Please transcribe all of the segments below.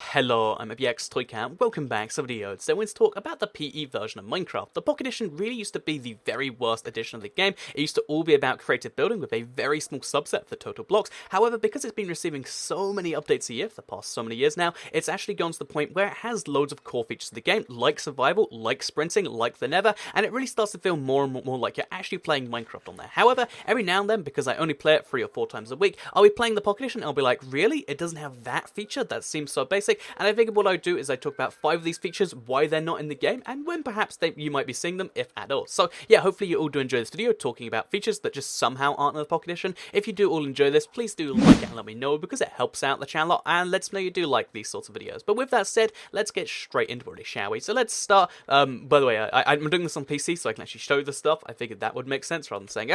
Hello, I'm ABX Toycat, welcome back to the video. Today we're going to talk about the PE version of Minecraft. The Pocket Edition really used to be the very worst edition of the game. It used to all be about creative building with a very small subset of the total blocks. However, because it's been receiving so many updates a year for the past so many years now, it's actually gone to the point where it has loads of core features of the game, like survival, like sprinting, like the nether, and it really starts to feel more and more like you're actually playing Minecraft on there. However, every now and then, because I only play it 3 or 4 times a week, I'll be playing the Pocket Edition and I'll be like, really? It doesn't have that feature? That seems so basic. And I figured what I would do is I talk about 5 of these features, why they're not in the game, and when perhaps you might be seeing them, if at all. So yeah, hopefully you all do enjoy this video, talking about features that just somehow aren't in the Pocket Edition. If you do all enjoy this, please do like it and let me know, because it helps out the channel, and lets me know you do like these sorts of videos. But with that said, let's get straight into it, shall we? So let's start. By the way, I'm doing this on PC, so I can actually show you the stuff. I figured that would make sense, rather than saying,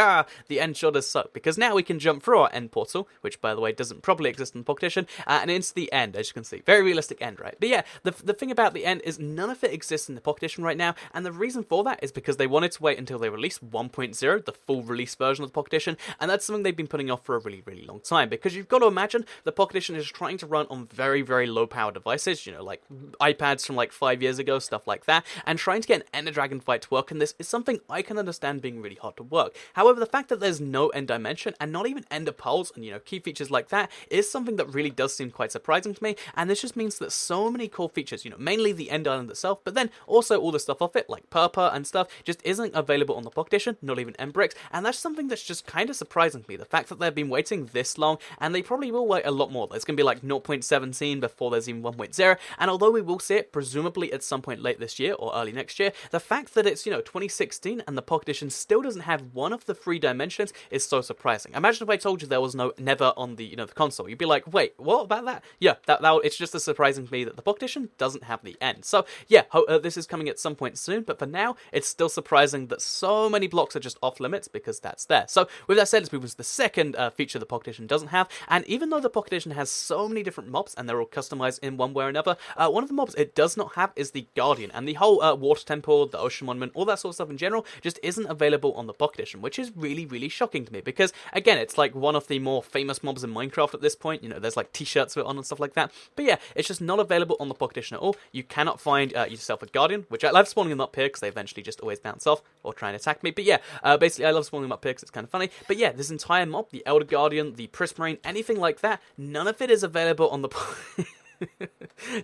the end sure does suck, because now we can jump through our end portal, which by the way doesn't probably exist in the Pocket Edition, and into the end, as you can see. Very realistic end, right? But yeah, the thing about the end is none of it exists in the Pocket Edition right now, and the reason for that is because they wanted to wait until they released 1.0, the full release version of the Pocket Edition, and that's something they've been putting off for a really, really long time, because you've got to imagine the Pocket Edition is trying to run on very, very low power devices, you know, like iPads from like 5 years ago, stuff like that, and trying to get an Ender Dragon fight to work in this is something I can understand being really hard to work. However, the fact that there's no end dimension, and not even ender pearls, and you know, key features like that, is something that really does seem quite surprising to me, and this just means that so many cool features, you know, mainly the end island itself, but then also all the stuff off it, like Purpur and stuff, just isn't available on the Pocket Edition, not even end bricks, and that's something that's just kind of surprising to me, the fact that they've been waiting this long, and they probably will wait a lot more. There's going to be like 0.17 before there's even 1.0, and although we will see it presumably at some point late this year or early next year, the fact that it's, you know, 2016 and the Pocket Edition still doesn't have one of the 3 dimensions is so surprising. Imagine if I told you there was no nether on the, you know, the console. You'd be like, wait, what about that? Yeah, it's just as surprising to me that the Pocket Edition doesn't have the end. So yeah, this is coming at some point soon, but for now, it's still surprising that so many blocks are just off limits, because that's there. So with that said, let's move on to the second feature the Pocket Edition doesn't have, and even though the Pocket Edition has so many different mobs, and they're all customized in one way or another, one of the mobs it does not have is the Guardian, and the whole water temple, the ocean monument, all that sort of stuff in general, just isn't available on the Pocket Edition, which is really, really shocking to me, because again, it's like one of the more famous mobs in Minecraft at this point. You know, there's like t-shirts with it on and stuff like that, but yeah, it's just not available on the Pocket Edition at all. You cannot find yourself a Guardian, which I love spawning them up here because they eventually just always bounce off or try and attack me. But yeah, basically I love spawning them up here because it's kind of funny. But yeah, this entire mob, the Elder Guardian, the Prismarine, anything like that, none of it is available on the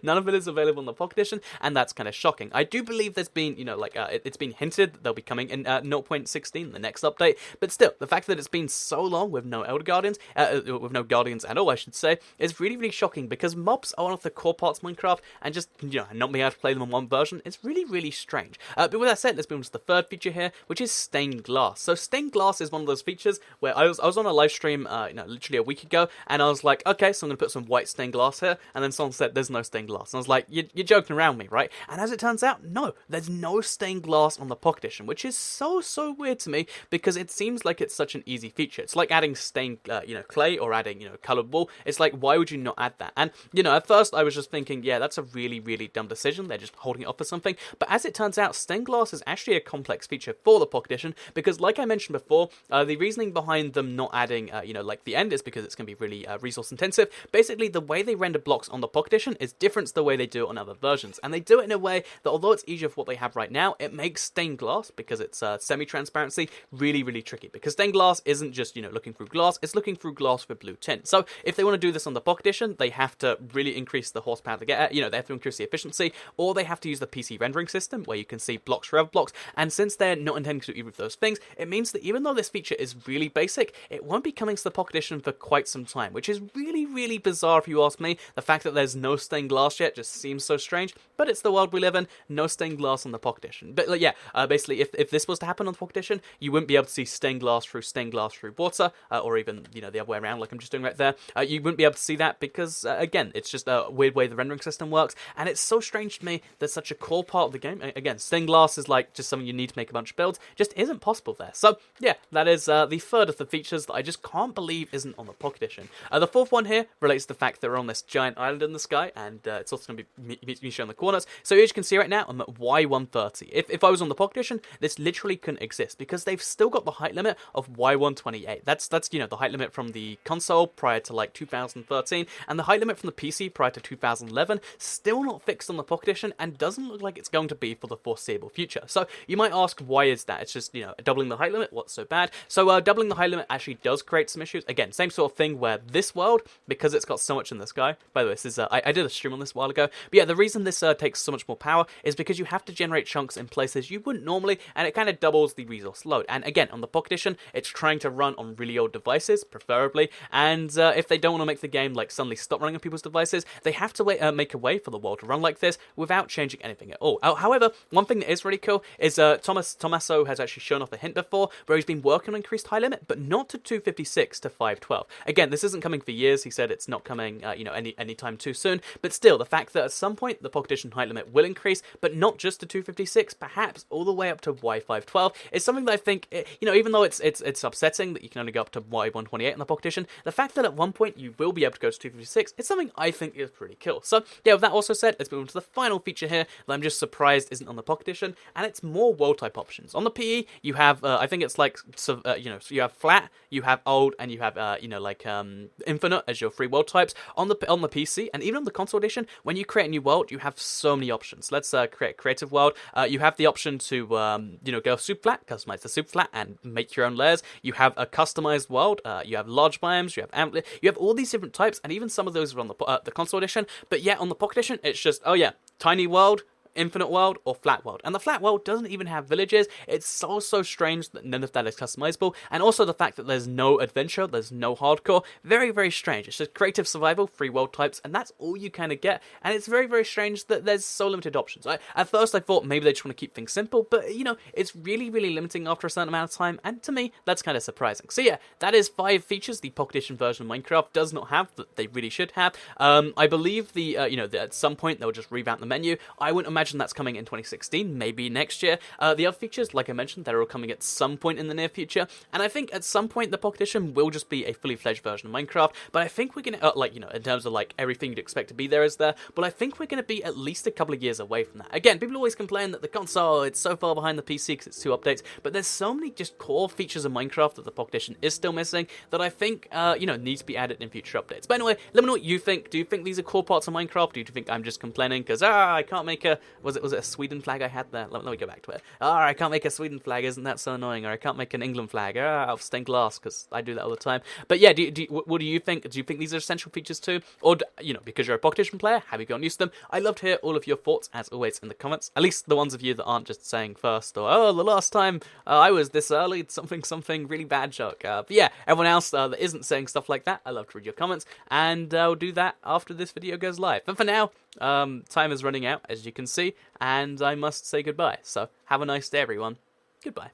none of it is available in the Pocket Edition, and that's kind of shocking. I do believe there's been, you know, like, it's been hinted that they'll be coming in 0.16, the next update, but still, the fact that it's been so long with no Elder Guardians, with no Guardians at all, I should say, is really, really shocking, because mobs are one of the core parts of Minecraft, and just, you know, not being able to play them in one version is really, really strange. But with that said, let's move on to the third feature here, which is stained glass. So stained glass is one of those features where I was on a live stream, you know, literally a week ago, and I was like, okay, so I'm going to put some white stained glass here, and then someone said there's no stained glass, and I was like, you're joking around me, right? And as it turns out, no, there's no stained glass on the Pocket Edition, which is so weird to me, because it seems like it's such an easy feature. It's like adding stained, you know, clay, or adding, you know, colored wool. It's like, why would you not add that? And, you know, at first I was just thinking, yeah, that's a really, really dumb decision. They're just holding it off for something. But as it turns out, stained glass is actually a complex feature for the Pocket Edition, because like I mentioned before, the reasoning behind them not adding, you know, like the end is because it's going to be really resource intensive. Basically, the way they render blocks on the Pocket Edition is different to the way they do it on other versions, and they do it in a way that, although it's easier for what they have right now, it makes stained glass, because it's semi-transparency, really, really tricky, because stained glass isn't just, you know, looking through glass, it's looking through glass with blue tint. So if they want to do this on the Pocket Edition, they have to really increase the horsepower to get at, you know, they have to increase the efficiency, or they have to use the PC rendering system, where you can see blocks for other blocks, and since they're not intending to do either of those things, it means that even though this feature is really basic, it won't be coming to the Pocket Edition for quite some time, which is really, really bizarre if you ask me. The fact that there's no stained glass yet just seems so strange, but it's the world we live in. No stained glass on the Pocket Edition. But like, yeah, basically, if this was to happen on the Pocket Edition, you wouldn't be able to see stained glass through water, or even, you know, the other way around, like I'm just doing right there. You wouldn't be able to see that because, again, it's just a weird way the rendering system works, and it's so strange to me that such a core part of the game, again, stained glass is like just something you need to make a bunch of builds, just isn't possible there. So yeah, that is the third of the features that I just can't believe isn't on the Pocket Edition. The fourth one here relates to the fact that we're on this giant island in the sky, and and it's also going to be shown in the corners. So as you can see right now, I'm at Y130. If I was on the Pocket Edition, this literally couldn't exist because they've still got the height limit of Y128. That's you know, the height limit from the console prior to like 2013, and the height limit from the PC prior to 2011, still not fixed on the Pocket Edition, and doesn't look like it's going to be for the foreseeable future. So you might ask, why is that? It's just, you know, doubling the height limit, what's so bad? So doubling the height limit actually does create some issues. Again, same sort of thing where this world, because it's got so much in the sky, by the way, this is, I did a stream on this a while ago, but yeah, the reason this takes so much more power is because you have to generate chunks in places you wouldn't normally, and it kind of doubles the resource load. And again, on the Pocket Edition, it's trying to run on really old devices, preferably, and if they don't want to make the game like suddenly stop running on people's devices, they have to make a way for the world to run like this without changing anything at all. However, one thing that is really cool is Tommaso has actually shown off a hint before where he's been working on increased high limit, but not to 256 to 512. Again, this isn't coming for years. He said it's not coming, you know, anytime too soon. But still, the fact that at some point the Pocket Edition height limit will increase, but not just to 256, perhaps all the way up to Y512, is something that I think, you know, even though it's upsetting that you can only go up to Y128 in the Pocket Edition, the fact that at one point you will be able to go to 256 is something I think is pretty cool. So yeah, with that also said, let's move on to the final feature here that I'm just surprised isn't on the Pocket Edition, and it's more world type options. On the PE, you have, I think it's like, you know, so you have flat, you have old, and you have, you know, like infinite as your free world types. On the PC, and even on the console edition, when you create a new world, you have so many options. Let's create a creative world. You have the option to, you know, go super flat, customize the super flat, and make your own layers. You have a customized world. You have large biomes. You have ampli. You have all these different types, and even some of those are on the console edition. But yeah, on the Pocket Edition, it's just, oh yeah, tiny world, infinite world, or flat world. And the flat world doesn't even have villages. It's so strange that none of that is customizable. And also the fact that there's no adventure, there's no hardcore. Very strange. It's just creative survival, free world types, and that's all you kind of get. And it's very strange that there's so limited options. At first I thought maybe they just want to keep things simple, but you know, it's really limiting after a certain amount of time, and to me, that's kind of surprising. So yeah, that is 5 features the Pocket Edition version of Minecraft does not have that they really should have. I believe you know, that at some point they'll just revamp the menu. I wouldn't imagine that's coming in 2016, maybe next year. The other features, like I mentioned, they're all coming at some point in the near future, and I think at some point the Pocket Edition will just be a fully fledged version of Minecraft, but I think we're gonna, like, you know, in terms of like everything you'd expect to be there is there, but I think we're gonna be at least a couple of years away from that. Again, people always complain that the console, it's so far behind the PC because it's 2 updates, but there's so many just core features of Minecraft that the Pocket Edition is still missing that I think, you know, needs to be added in future updates. But anyway, let me know what you think. Do you think these are core parts of Minecraft? Do you think I'm just complaining because, I can't make a, was it a Sweden flag I had there? Let me go back to it. I can't make a Sweden flag, isn't that so annoying? Or I can't make an England flag. Of stained glass, because I do that all the time. But yeah, what do you think? Do you think these are essential features too? Or, you know, because you're a Pocket Edition player, have you gotten used to them? I'd love to hear all of your thoughts, as always, in the comments. At least the ones of you that aren't just saying first, or, oh, the last time I was this early, something really bad joke. But yeah, everyone else that isn't saying stuff like that, I love to read your comments, and I'll do that after this video goes live. But for now, time is running out, as you can see, and I must say goodbye. So have a nice day, everyone. Goodbye.